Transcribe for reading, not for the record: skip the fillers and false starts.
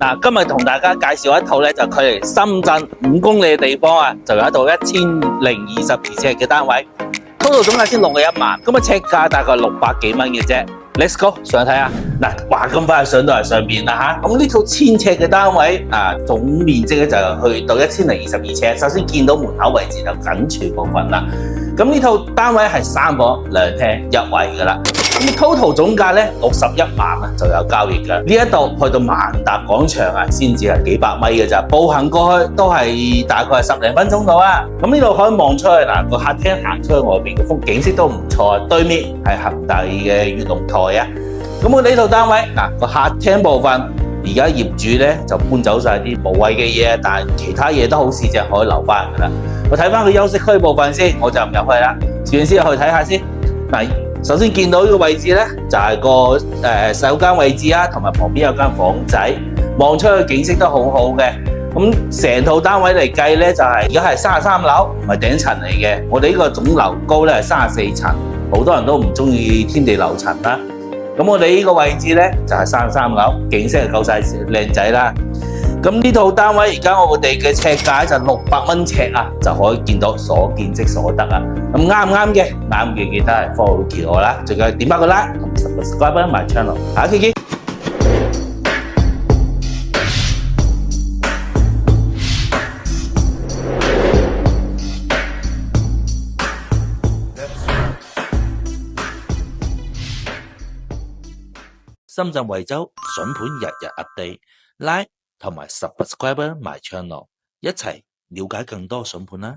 嗱，今日同大家介紹一套咧，就距離深圳5公里嘅地方啊，就有一套1022尺嘅單位，total總價先61萬，咁啊尺價大概600幾蚊嘅啫。Let's go 上去睇下。嗱，話咁快上到嚟上邊啦吓，咁呢套1000尺嘅單位啊，總面積咧就去到1022尺。首先見到門口位置就緊隨部分啦。咁呢套單位係3房2廳1衛噶啦。咁 total 總價咧61萬啊，就有交易噶。呢一度去到萬達廣場啊，先至係幾百米嘅咋，步行過去都係大概係10零分鐘度啊。咁呢度可以望出去嗱，個客廳行出去外邊嘅風景色都唔錯，對面係恒大嘅悅龍台啊。咁我呢套單位嗱，個客廳部分，而家業主咧就搬走晒啲無謂嘅嘢，但係其他嘢都好市正可以留翻噶啦。我睇翻個休息區部分先，我就唔入去啦，攝影師入去睇下先。嗱，首先見到呢個位置咧，就係個洗手間位置啊，同埋旁邊有間房仔，望出去景色都好好嘅。咁成套單位嚟計咧，就係而家係33樓，唔係頂層嚟嘅。我哋呢個總樓高咧係34層，好多人都唔中意天地樓層啦。咁我哋呢個位置咧就係33樓，景色係夠晒靚仔啦。咁呢套單位而家我哋嘅尺價就600蚊尺啊，就可以見到所見即所得啊。咁啱唔啱嘅？啱嘅記得係 follow 我啦，仲有點翻個 like 同 subscribe my channel。下期見。深圳惠州筍盤日日 update，like 同埋 subscribe my channel， 一齊了解更多筍盤啦！